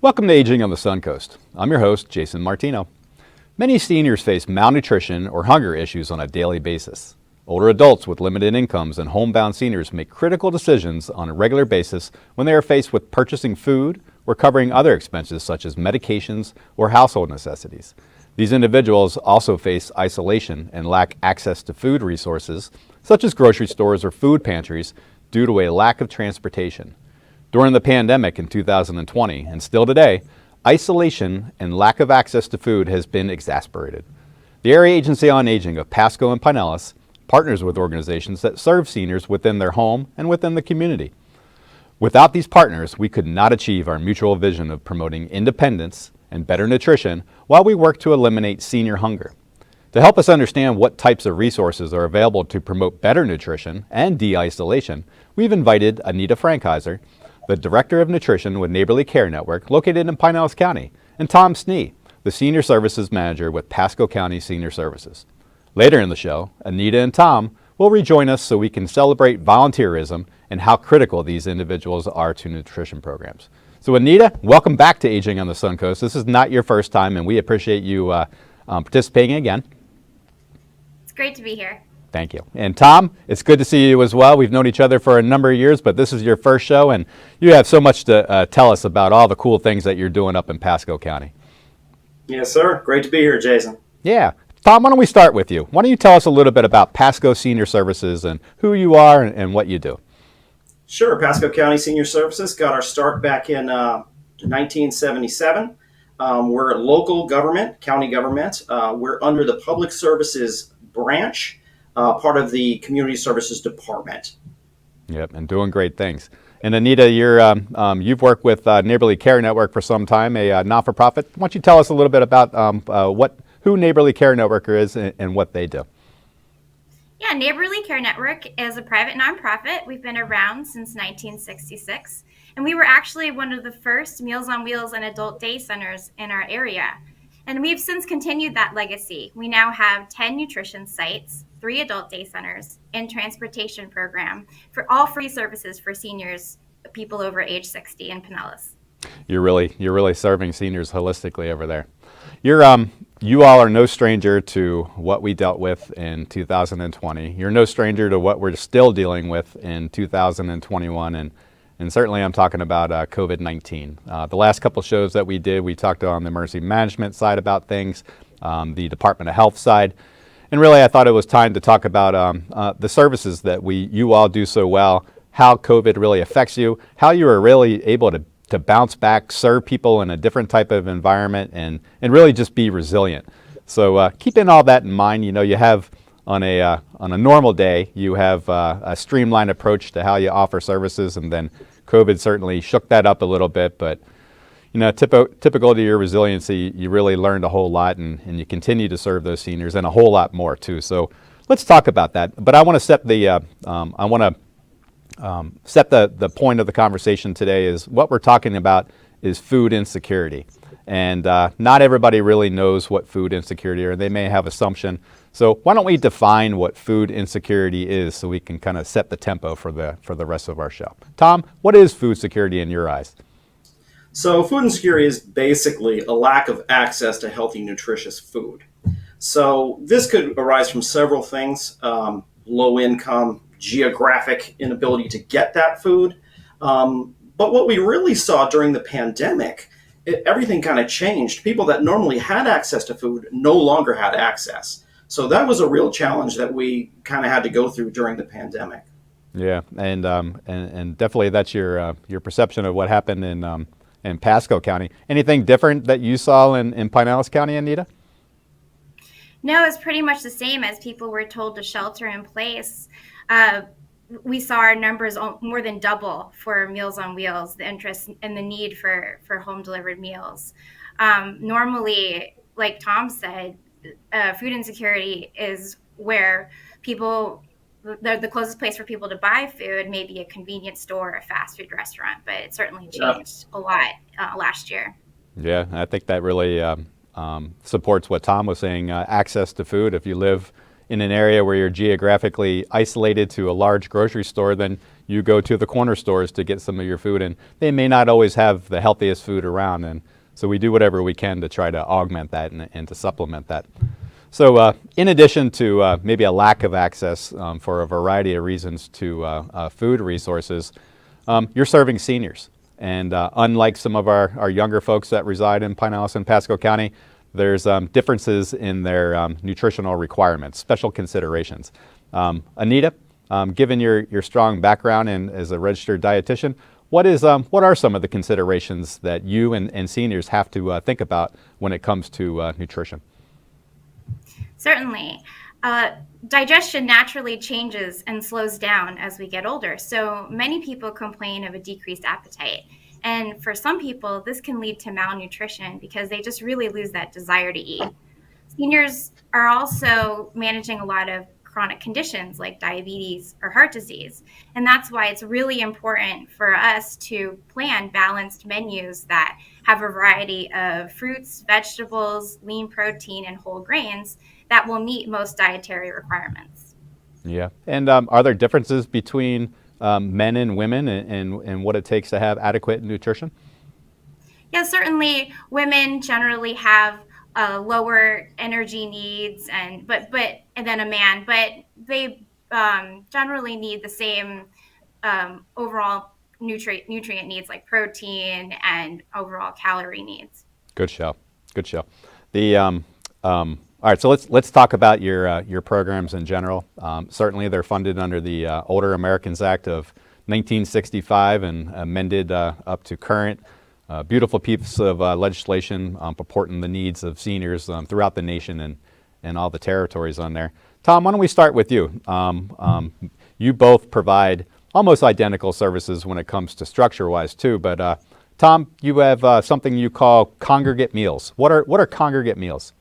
Welcome to Aging on the Suncoast. I'm your host, Jason Martino. Many seniors face malnutrition or hunger issues on a daily basis. Older adults with limited incomes and homebound seniors make critical decisions on a regular basis when they are faced with purchasing food or covering other expenses such as medications or household necessities. These individuals also face isolation and lack access to food resources such as grocery stores or food pantries due to a lack of transportation. During the pandemic in 2020, and still today, isolation and lack of access to food has been exasperated. The Area Agency on Aging of Pasco and Pinellas partners with organizations that serve seniors within their home and within the community. Without these partners, we could not achieve our mutual vision of promoting independence and better nutrition while we work to eliminate senior hunger. To help us understand what types of resources are available to promote better nutrition and de-isolation, we've invited Anita Frankheiser, the Director of Nutrition with Neighborly Care Network located in Pinellas County, and Tom Snee, the Senior Services Manager with Pasco County Senior Services. Later in the show, Anita and Tom will rejoin us so we can celebrate volunteerism and how critical these individuals are to nutrition programs. So Anita, welcome back to Aging on the Suncoast. This is not your first time, and we appreciate you participating again. It's great to be here. Thank you. And Tom, it's good to see you as well. We've known each other for a number of years, but this is your first show, and you have so much to tell us about all the cool things that you're doing up in Pasco County. Yes, sir. Great to be here, Jason. Yeah. Tom, why don't we start with you? Why don't you tell us a little bit about Pasco Senior Services and who you are and what you do? Sure. Pasco County Senior Services got our start back in 1977. We're a local government, county government. We're under the Public Services branch, part of the Community Services Department. Yep, and doing great things. And Anita, you've worked with Neighborly Care Network for some time, a not-for-profit. Why don't you tell us a little bit about who Neighborly Care Network is and what they do? Yeah, Neighborly Care Network is a private nonprofit. We've been around since 1966, and we were actually one of the first Meals on Wheels and adult day centers in our area. And we've since continued that legacy. We now have 10 nutrition sites, 3 adult day centers, and transportation program for all free services for seniors, people over age 60 in Pinellas. You're really serving seniors holistically over there. You all are no stranger to what we dealt with in 2020. You're no stranger to what we're still dealing with in 2021, and certainly I'm talking about COVID-19. The last couple shows that we did, we talked on the emergency management side about things, the Department of Health side, and really I thought it was time to talk about the services that you all do so well, how COVID really affects you, how you are really able to bounce back, serve people in a different type of environment, and really just be resilient. So keeping all that in mind, you have on a normal day, you have a streamlined approach to how you offer services, and then COVID certainly shook that up a little bit, but typical to your resiliency, you really learned a whole lot, and you continue to serve those seniors and a whole lot more too. So let's talk about that. But I want to set the the point of the conversation today is what we're talking about is food insecurity. And not everybody really knows what food insecurity is. They may have assumption. So why don't we define what food insecurity is so we can kind of set the tempo for the rest of our show. Tom, what is food security in your eyes? So food insecurity is basically a lack of access to healthy, nutritious food. So this could arise from several things, low income, geographic inability to get that food. But what we really saw during the pandemic, everything kind of changed. People that normally had access to food no longer had access. So that was a real challenge that we kind of had to go through during the pandemic. Yeah, and definitely that's your perception of what happened in Pasco County. Anything different that you saw in Pinellas County, Anita? No, it's pretty much the same. As people were told to shelter in place, we saw our numbers more than double for Meals on Wheels, the interest and the need for home delivered meals. Normally, like Tom said, food insecurity is where the closest place for people to buy food may be a convenience store or a fast food restaurant, but it certainly changed a lot last year. Yeah, I think that really supports what Tom was saying, access to food. If you live in an area where you're geographically isolated to a large grocery store, then you go to the corner stores to get some of your food, and they may not always have the healthiest food around. And so we do whatever we can to try to augment that and to supplement that. So in addition to maybe a lack of access for a variety of reasons to food resources, you're serving seniors. And unlike some of our younger folks that reside in Pinellas and Pasco County, there's differences in their nutritional requirements, special considerations. Anita, given your strong background as a registered dietitian, what are some of the considerations that you and seniors have to think about when it comes to nutrition? Certainly. Digestion naturally changes and slows down as we get older. So many people complain of a decreased appetite. And for some people, this can lead to malnutrition because they just really lose that desire to eat. Seniors are also managing a lot of chronic conditions like diabetes or heart disease. And that's why it's really important for us to plan balanced menus that have a variety of fruits, vegetables, lean protein, and whole grains that will meet most dietary requirements. Yeah. And are there differences between men and women and what it takes to have adequate nutrition? Yeah, certainly women generally have lower energy needs and then a man, but they generally need the same overall nutrient needs like protein and overall calorie needs. Good show. Good show. All right, so let's talk about your programs in general. Certainly, they're funded under the Older Americans Act of 1965 and amended up to current. Beautiful piece of legislation purporting the needs of seniors throughout the nation and all the territories on there. Tom, why don't we start with you? You both provide almost identical services when it comes to structure-wise too, but Tom, you have something you call congregate meals. What are congregate meals?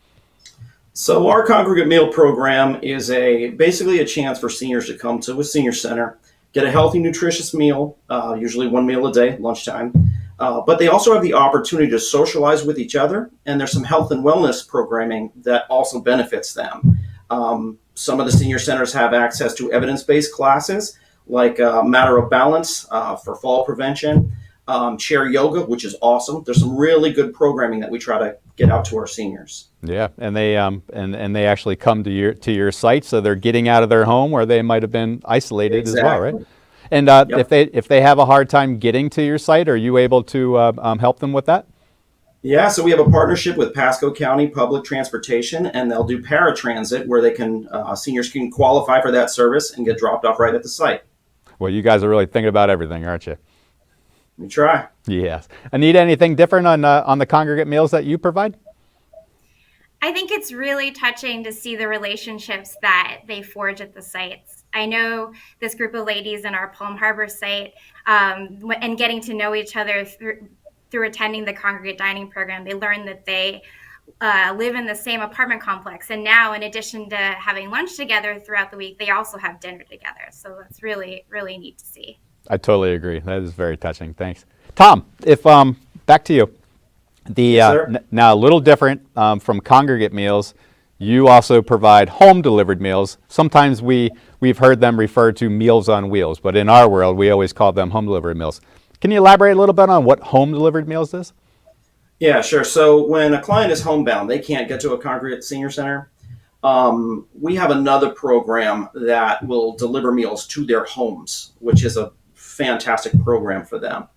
So our congregate meal program is basically a chance for seniors to come to a senior center, get a healthy, nutritious meal, usually one meal a day, lunchtime. But they also have the opportunity to socialize with each other, and there's some health and wellness programming that also benefits them. Some of the senior centers have access to evidence-based classes, like Matter of Balance for fall prevention, chair yoga, which is awesome. There's some really good programming that we try to get out to our seniors. Yeah, and they and they actually come to your site, so they're getting out of their home where they might have been isolated Exactly. as well, right? And Yep. if they have a hard time getting to your site, are you able to help them with that? Yeah, so we have a partnership with Pasco County Public Transportation, and they'll do paratransit where they can seniors can qualify for that service and get dropped off right at the site. Well, you guys are really thinking about everything, aren't you? We try. Yes. Anita, anything different on the congregate meals that you provide? I think it's really touching to see the relationships that they forge at the sites. I know this group of ladies in our Palm Harbor site, and getting to know each other through attending the congregate dining program, they learned that they live in the same apartment complex. And now, in addition to having lunch together throughout the week, they also have dinner together. So that's really, really neat to see. I totally agree. That is very touching. Thanks. Tom, if back to you. Now a little different from congregate meals, you also provide home delivered meals. Sometimes we've heard them referred to Meals on Wheels, but in our world we always call them home delivered meals. Can you elaborate a little bit on what home delivered meals is? Yeah, sure. So when a client is homebound, they can't get to a congregate senior center. We have another program that will deliver meals to their homes, which is a fantastic program for them.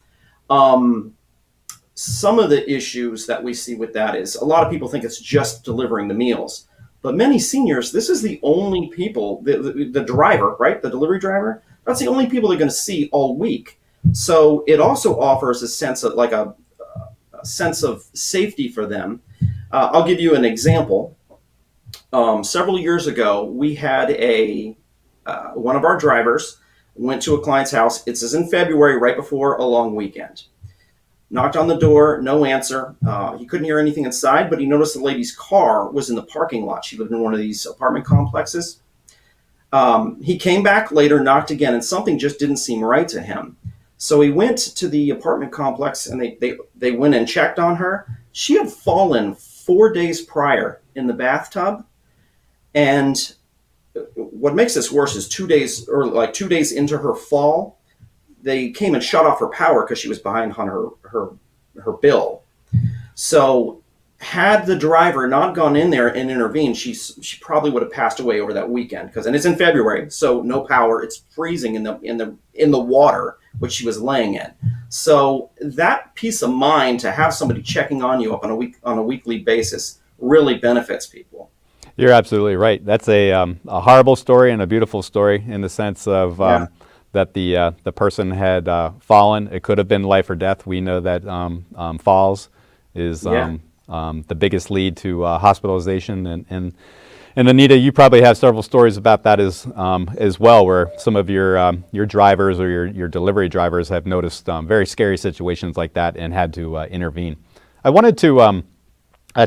Some of the issues that we see with that is a lot of people think it's just delivering the meals, but many seniors, this is the only people, the driver, right? The delivery driver, that's the only people they're going to see all week. So it also offers a sense of a sense of safety for them. I'll give you an example. Several years ago, we had one of our drivers went to a client's house. This is in February, right before a long weekend. Knocked on the door, no answer. He couldn't hear anything inside, but he noticed the lady's car was in the parking lot. She lived in one of these apartment complexes. He came back later, knocked again, and something just didn't seem right to him. So he went to the apartment complex, and they went and checked on her. She had fallen 4 days prior in the bathtub, and what makes this worse is 2 days or like 2 days into her fall, they came and shut off her power because she was behind on her bill. So had the driver not gone in there and intervened, she probably would have passed away over that weekend. And it's in February, so no power. It's freezing in the water which she was laying in. So that peace of mind to have somebody checking on you up on a weekly basis really benefits people. You're absolutely right. That's a horrible story and a beautiful story in the sense of that the person had fallen. It could have been life or death. We know that falls is the biggest lead to hospitalization. And Anita, you probably have several stories about that as well, where some of your drivers or your delivery drivers have noticed very scary situations like that and had to intervene. I wanted to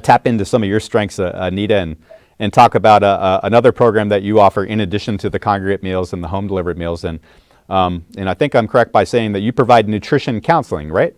tap into some of your strengths, Anita, and talk about another program that you offer in addition to the congregate meals and the home delivered meals. And I think I'm correct by saying that you provide nutrition counseling, right?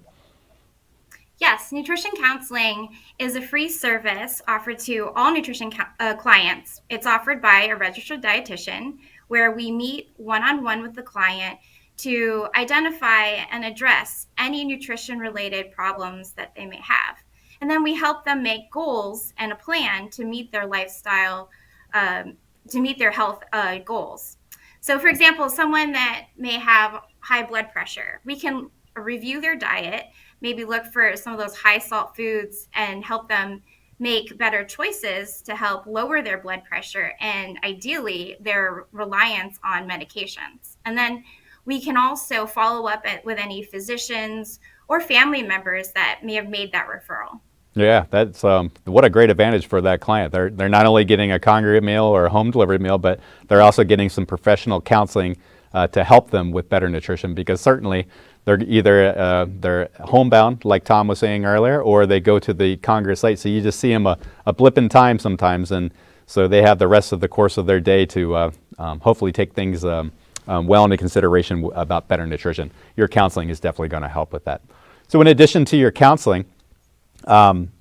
Yes, nutrition counseling is a free service offered to all nutrition clients. It's offered by a registered dietitian where we meet one-on-one with the client to identify and address any nutrition-related problems that they may have. And then we help them make goals and a plan to meet their lifestyle, to meet their health goals. So, for example, someone that may have high blood pressure, we can review their diet, maybe look for some of those high salt foods and help them make better choices to help lower their blood pressure and ideally their reliance on medications. And then we can also follow up with any physicians or family members that may have made that referral. Yeah, that's what a great advantage for that client. They're not only getting a congregate meal or a home delivered meal, but they're also getting some professional counseling to help them with better nutrition, because certainly they're either they're homebound, like Tom was saying earlier, or they go to the congregate site. So you just see them a blip in time sometimes, and so they have the rest of the course of their day to hopefully take things well into consideration about better nutrition. Your counseling is definitely going to help with that. So in addition to your counseling,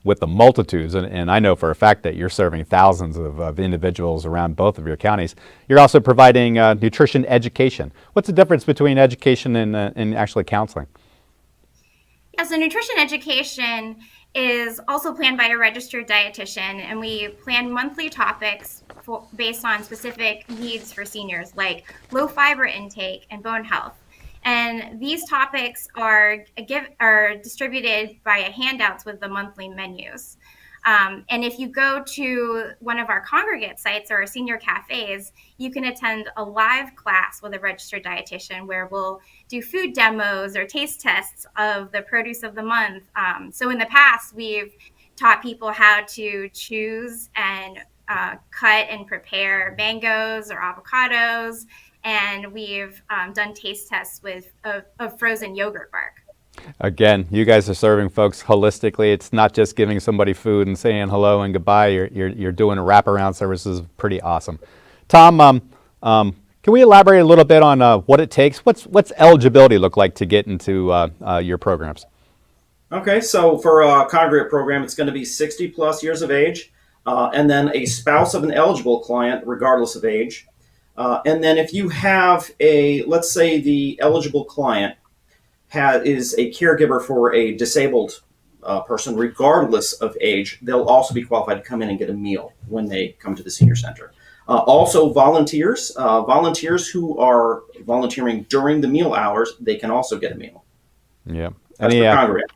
with the multitudes, and I know for a fact that you're serving thousands of individuals around both of your counties, you're also providing nutrition education. What's the difference between education and actually counseling? Yeah, so nutrition education is also planned by a registered dietitian, and we plan monthly topics based on specific needs for seniors, like low fiber intake and bone health. And these topics are distributed via handouts with the monthly menus. And if you go to one of our congregate sites or our senior cafes, you can attend a live class with a registered dietitian where we'll do food demos or taste tests of the produce of the month. So in the past, we've taught people how to choose and cut and prepare mangoes or avocados. And we've done taste tests of frozen yogurt bark. Again, you guys are serving folks holistically. It's not just giving somebody food and saying hello and goodbye. You're doing a wraparound services. Pretty awesome. Tom, can we elaborate a little bit on what it takes? What's eligibility look like to get into your programs? Okay, so for a congregate program, it's going to be 60 plus years of age, and then a spouse of an eligible client, regardless of age. And then if you have let's say the eligible client is a caregiver for a disabled person, regardless of age, they'll also be qualified to come in and get a meal when they come to the senior center. Also volunteers who are volunteering during the meal hours, they can also get a meal. Yeah. That's for congregate.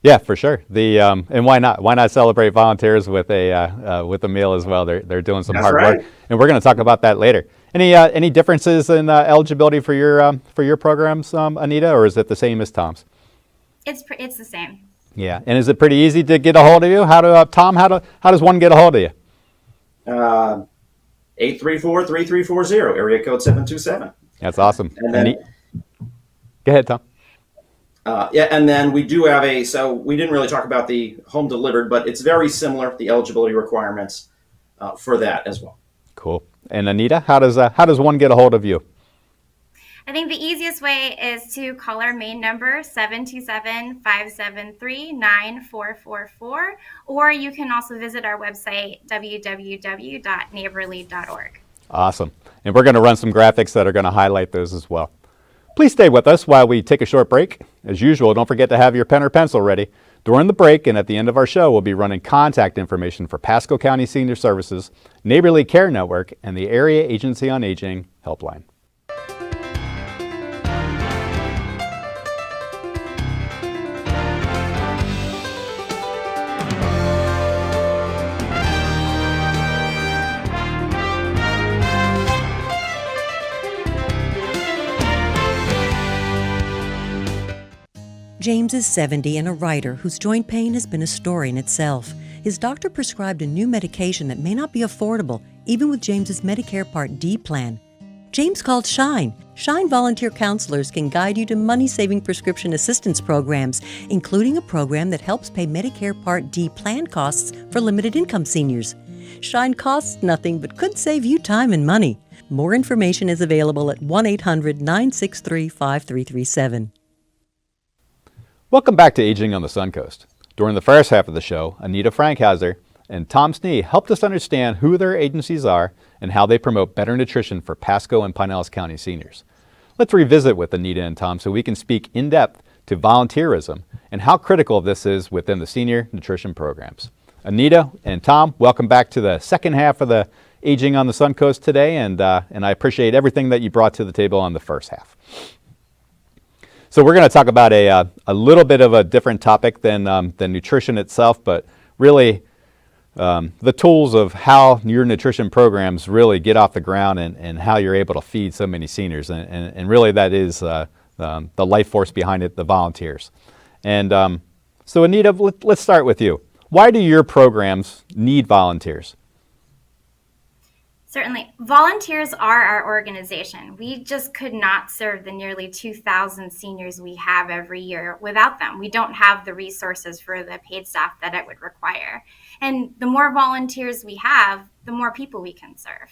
Yeah, for sure. And why not? Why not celebrate volunteers with a meal as well? They're doing some hard work, and we're going to talk about that later. Any differences in eligibility for your programs, Anita, or is it the same as Tom's? It's the same. Yeah, and is it pretty easy to get a hold of you? Tom, how does one get a hold of you? 834-3340, area code 727. That's awesome. And then, go ahead, Tom. And then we do have so we didn't really talk about the home delivered, but it's very similar, the eligibility requirements for that as well. Cool. And Anita, how does one get a hold of you? I think the easiest way is to call our main number, 727-573-9444, or you can also visit our website, www.neighborly.org. Awesome. And we're going to run some graphics that are going to highlight those as well. Please stay with us while we take a short break. As usual, don't forget to have your pen or pencil ready. During the break and at the end of our show, we'll be running contact information for Pasco County Senior Services, Neighborly Care Network, and the Area Agency on Aging Helpline. James is 70 and a writer whose joint pain has been a story in itself. His doctor prescribed a new medication that may not be affordable, even with James's Medicare Part D plan. James called Shine. Shine volunteer counselors can guide you to money-saving prescription assistance programs, including a program that helps pay Medicare Part D plan costs for limited-income seniors. Shine costs nothing but could save you time and money. More information is available at 1-800-963-5337. Welcome back to Aging on the Suncoast. During the first half of the show, Anita Frankhauser and Tom Snee helped us understand who their agencies are and how they promote better nutrition for Pasco and Pinellas County seniors. Let's revisit with Anita and Tom so we can speak in depth to volunteerism and how critical this is within the senior nutrition programs. Anita and Tom, welcome back to the second half of the Aging on the Suncoast today, and I appreciate everything that you brought to the table on the first half. So we're going to talk about a little bit of a different topic than nutrition itself, but really the tools of how your nutrition programs really get off the ground and how you're able to feed so many seniors. And really that is the life force behind it, the volunteers. And so Anita, let's start with you. Why do your programs need volunteers? Certainly. Volunteers are our organization. We just could not serve the nearly 2,000 seniors we have every year without them. We don't have the resources for the paid staff that it would require. And the more volunteers we have, the more people we can serve.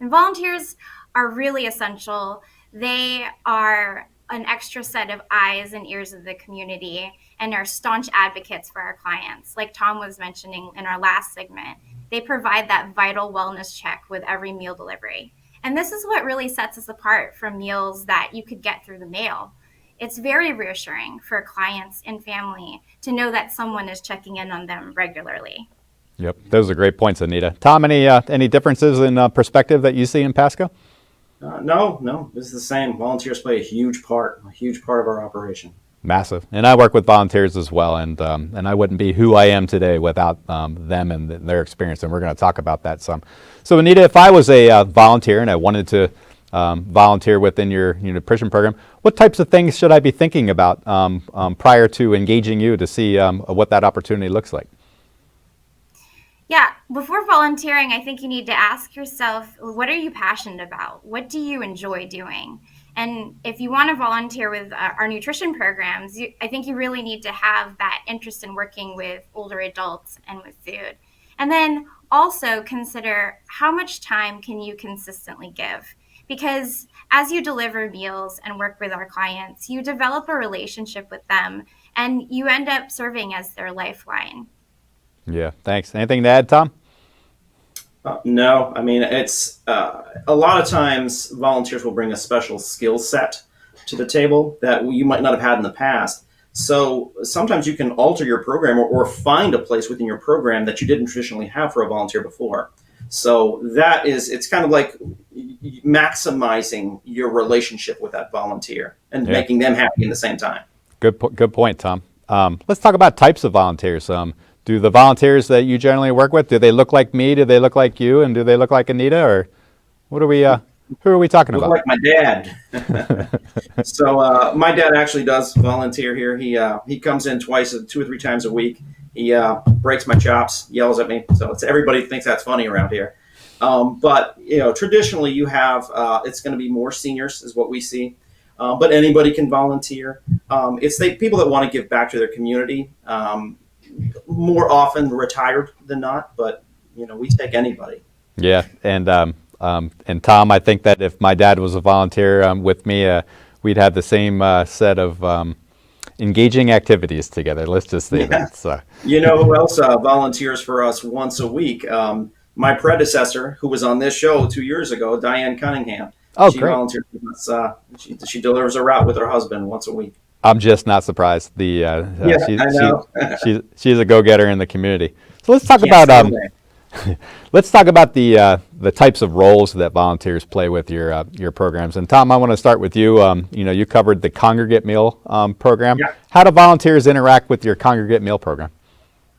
And volunteers are really essential. They are an extra set of eyes and ears of the community and are staunch advocates for our clients. Like Tom was mentioning in our last segment, they provide that vital wellness check with every meal delivery. And this is what really sets us apart from meals that you could get through the mail. It's very reassuring for clients and family to know that someone is checking in on them regularly. Yep, those are great points, Anita. Tom, any differences in perspective that you see in Pasco? No, this is the same. Volunteers play a huge part of our operation. Massive. And I work with volunteers as well, and I wouldn't be who I am today without them and their experience, and we're going to talk about that some. So Anita, if I was a volunteer and I wanted to volunteer within your nutrition program, what types of things should I be thinking about prior to engaging you to see what that opportunity looks like? Yeah, before volunteering, I think you need to ask yourself, what are you passionate about? What do you enjoy doing? And if you want to volunteer with our nutrition programs, I think you really need to have that interest in working with older adults and with food. And then also consider how much time can you consistently give? Because as you deliver meals and work with our clients, you develop a relationship with them and you end up serving as their lifeline. Yeah, thanks. Anything to add, Tom? No, I mean, it's a lot of times volunteers will bring a special skill set to the table that you might not have had in the past. So sometimes you can alter your program or find a place within your program that you didn't traditionally have for a volunteer before. So it's kind of like maximizing your relationship with that volunteer and making them happy in the same time. Good point, Tom. Let's talk about types of volunteers. Do the volunteers that you generally work with, do they look like me? Do they look like you? And do they look like Anita? Or what are we? Who are we talking about? Like my dad. So my dad actually does volunteer here. He comes in 2 or 3 times a week. He breaks my chops, yells at me. So everybody thinks that's funny around here. But traditionally you have it's going to be more seniors is what we see. But anybody can volunteer. It's people that want to give back to their community. More often retired than not, but we take anybody. Yeah, and Tom, I think that if my dad was a volunteer with me, we'd have the same set of engaging activities together. Let's just say that. So. You know who else volunteers for us once a week? my predecessor, who was on this show 2 years ago, Diane Cunningham. Oh, She great. volunteers with us. She delivers a route with her husband once a week. I'm just not surprised. Yeah, I know. She's a go-getter in the community. So let's talk Can't about stay away. let's talk about the types of roles that volunteers play with your programs. And Tom, I want to start with you. You covered the congregate meal program. Yeah. How do volunteers interact with your congregate meal program?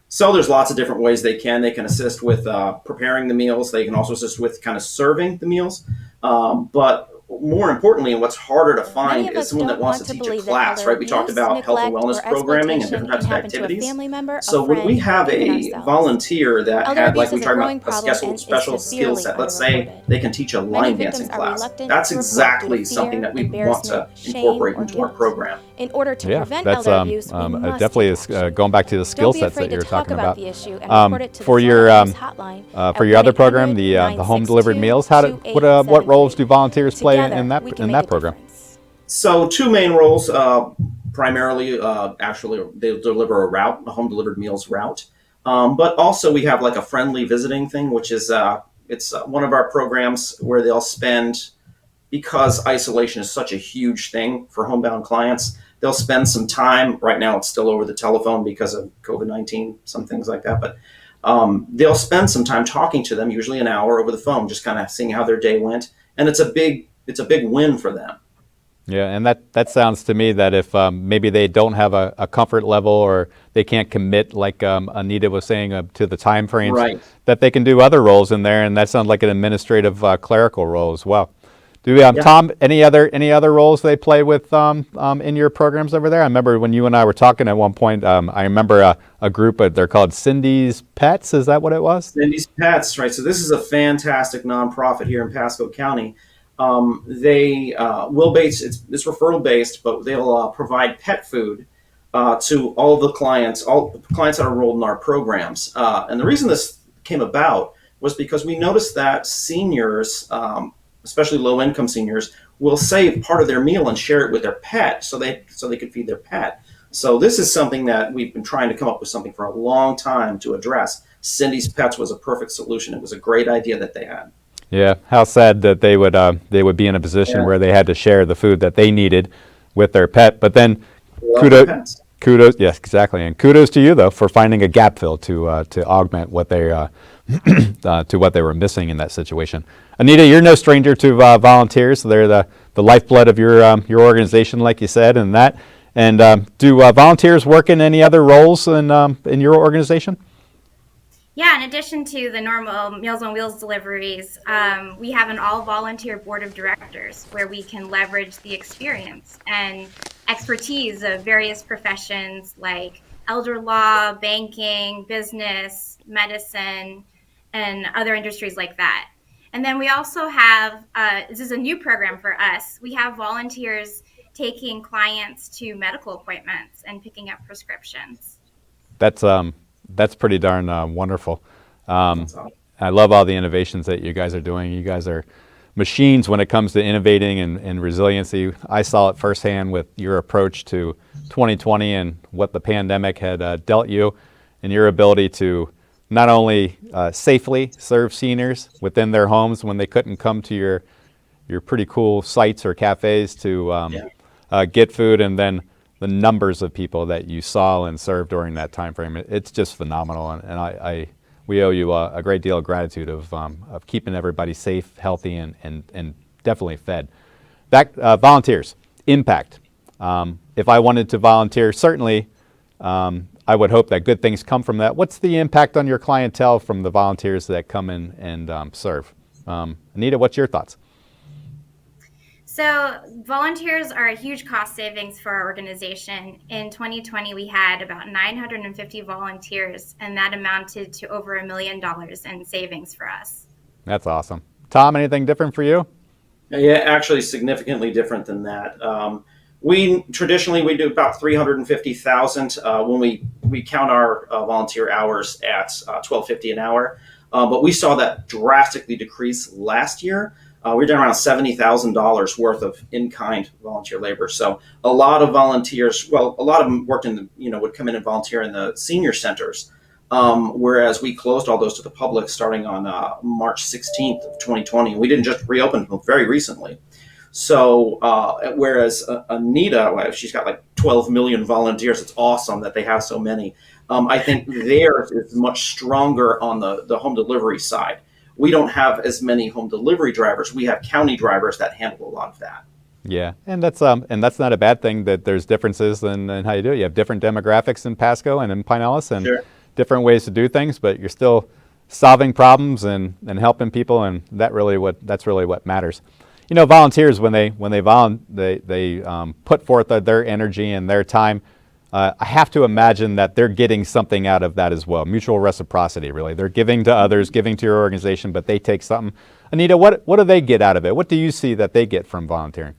So there's lots of different ways they can. They can assist with preparing the meals. They can also assist with kind of serving the meals. But more importantly, and what's harder to find is someone that wants to teach a class, right? We talked about health and wellness programming and different types of activities. So when we have a volunteer that had, like we talked about, a special skill set, let's say they can teach a line dancing class, that's exactly something that we want to incorporate into our program. In order to Yeah, prevent that's elder abuse, we must definitely take is action. going back to the skill Don't be sets that afraid you're to talk talking about about. the issue and report it to For the your Suncoast hotline for at your other program, the home delivered meals, what roles do volunteers play in that program? So two main roles, primarily, actually, they deliver a route, a home delivered meals route. But also we have like a friendly visiting thing, which is it's one of our programs where they'll spend, because isolation is such a huge thing for homebound clients, they'll spend some time. Right now it's still over the telephone because of COVID-19, some things like that. But they'll spend some time talking to them, usually an hour over the phone, just kind of seeing how their day went. And it's a big win for them. Yeah, and that sounds to me that if maybe they don't have a comfort level or they can't commit, like Anita was saying, to the time frames, Right. that they can do other roles in there, and that sounds like an administrative clerical role as well. Do Yeah. Tom, any other roles they play with in your programs over there? I remember when you and I were talking at one point. I remember a group they're called Cindy's Pets. Is that what it was? Cindy's Pets, right? So this is a fantastic nonprofit here in Pasco County. They will it's referral based, but they'll provide pet food to all the clients that are enrolled in our programs. And the reason this came about was because we noticed that seniors, especially low income seniors, will save part of their meal and share it with their pet, so they could feed their pet. So this is something that we've been trying to come up with something for a long time to address. Cindy's Pets was a perfect solution. It was a great idea that they had. Yeah, how sad that they would be in a position where they had to share the food that they needed with their pet. But then, Love their pets. kudos, yes, exactly, and kudos to you though for finding a gap fill to augment what they to what they were missing in that situation. Anita, you're no stranger to volunteers. They're the lifeblood of your organization, like you said, and that. And do volunteers work in any other roles in your organization? Yeah, in addition to the normal Meals on Wheels deliveries, we have an all-volunteer board of directors where we can leverage the experience and expertise of various professions like elder law, banking, business, medicine, and other industries like that. And then we also have, this is a new program for us, we have volunteers taking clients to medical appointments and picking up prescriptions. That's pretty darn wonderful. I love all the innovations that you guys are doing. You guys are machines when it comes to innovating and resiliency. I saw it firsthand with your approach to 2020 and what the pandemic had dealt you, and your ability to not only safely serve seniors within their homes when they couldn't come to your pretty cool sites or cafes to get food, and then the numbers of people that you saw and served during that time frame. It's just phenomenal, and we owe you a great deal of gratitude of keeping everybody safe, healthy, and definitely fed. Back volunteers, impact. If I wanted to volunteer, certainly I would hope that good things come from that. What's the impact on your clientele from the volunteers that come in and serve? Anita, what's your thoughts? So volunteers are a huge cost savings for our organization. In 2020, we had about 950 volunteers, and that amounted to over $1 million in savings for us. That's awesome. Tom, anything different for you? Yeah, actually significantly different than that. We traditionally do about 350,000 when we count our volunteer hours at $12.50 an hour. But we saw that drastically decrease last year. We were down around $70,000 worth of in-kind volunteer labor. So a lot of volunteers, well, a lot of them worked would come in and volunteer in the senior centers. whereas we closed all those to the public starting on March 16th of 2020. We didn't just reopen them very recently. So whereas Anita, she's got like 12 million volunteers. It's awesome that they have so many. I think theirs is much stronger on the home delivery side. We don't have as many home delivery drivers. We have county drivers that handle a lot of that. Yeah, and that's not a bad thing that there's differences in how you do it. You have different demographics in Pasco and in Pinellas, and Sure. different ways to do things, but you're still solving problems and helping people, and that's really what matters. You know, volunteers, when they put forth their energy and their time, I have to imagine that they're getting something out of that as well. Mutual reciprocity, really. They're giving to others, giving to your organization, but they take something. Anita, what do they get out of it? What do you see that they get from volunteering?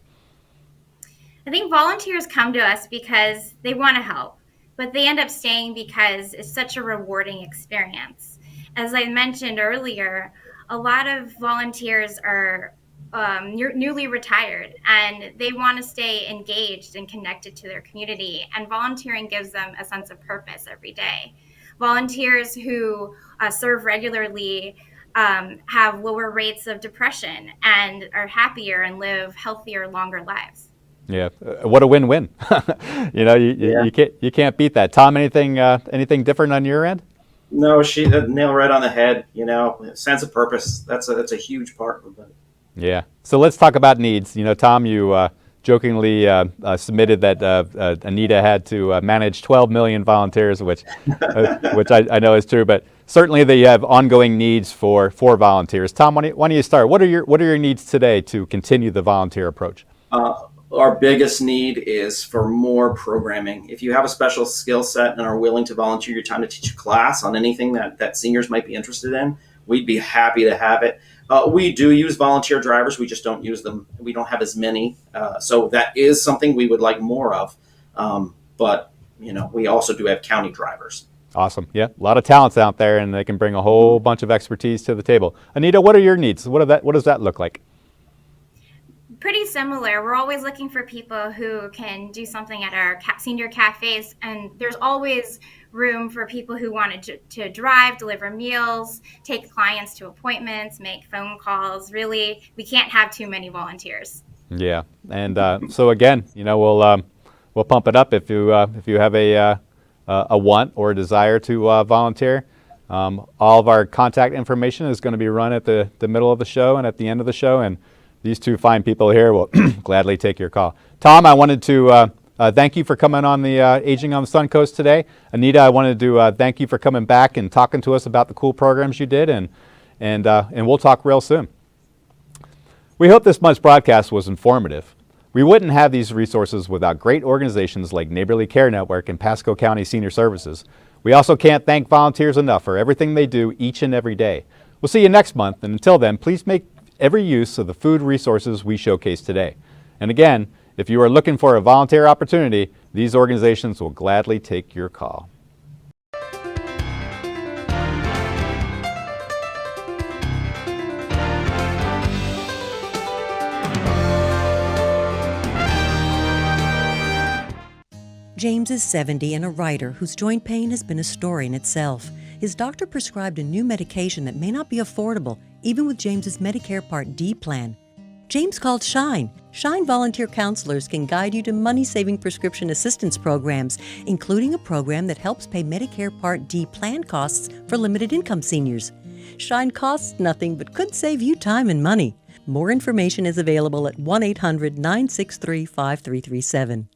I think volunteers come to us because they want to help, but they end up staying because it's such a rewarding experience. As I mentioned earlier, a lot of volunteers are newly retired, and they want to stay engaged and connected to their community, and volunteering gives them a sense of purpose every day. Volunteers who serve regularly have lower rates of depression and are happier and live healthier, longer lives. Yeah, what a win-win. You know, you can't beat that. Tom, anything different on your end? No, she hit the nail right on the head. You know, sense of purpose. That's a huge part of it. Yeah. So let's talk about needs. You know, Tom, you jokingly submitted that Anita had to manage 12 million volunteers, which I know is true. But certainly they have ongoing needs for volunteers. Tom, why don't you start? What are your needs today to continue the volunteer approach? Our biggest need is for more programming. If you have a special skill set and are willing to volunteer your time to teach a class on anything that seniors might be interested in, we'd be happy to have it. We do use volunteer drivers. We just don't use them. We don't have as many. So that is something we would like more of. But, you know, we also do have county drivers. Awesome. Yeah, a lot of talents out there, and they can bring a whole bunch of expertise to the table. Anita, what are your needs? What does that look like? Pretty similar. We're always looking for people who can do something at our senior cafes, and there's always room for people who want to drive, deliver meals, take clients to appointments, make phone calls. Really, we can't have too many volunteers. Yeah, and so again, you know, we'll pump it up if you have a want or a desire to volunteer. All of our contact information is going to be run at the middle of the show and at the end of the show, and these two fine people here will gladly take your call. Tom, I wanted to thank you for coming on the Aging on the Suncoast today. Anita, I wanted to thank you for coming back and talking to us about the cool programs you did, and we'll talk real soon. We hope this month's broadcast was informative. We wouldn't have these resources without great organizations like Neighborly Care Network and Pasco County Senior Services. We also can't thank volunteers enough for everything they do each and every day. We'll see you next month, and until then, please make every use of the food resources we showcase today. And again, if you are looking for a volunteer opportunity, these organizations will gladly take your call. James is 70 and a writer whose joint pain has been a story in itself. His doctor prescribed a new medication that may not be affordable, even with James's Medicare Part D plan. James called Shine. Shine volunteer counselors can guide you to money-saving prescription assistance programs, including a program that helps pay Medicare Part D plan costs for limited-income seniors. Shine costs nothing but could save you time and money. More information is available at 1-800-963-5337.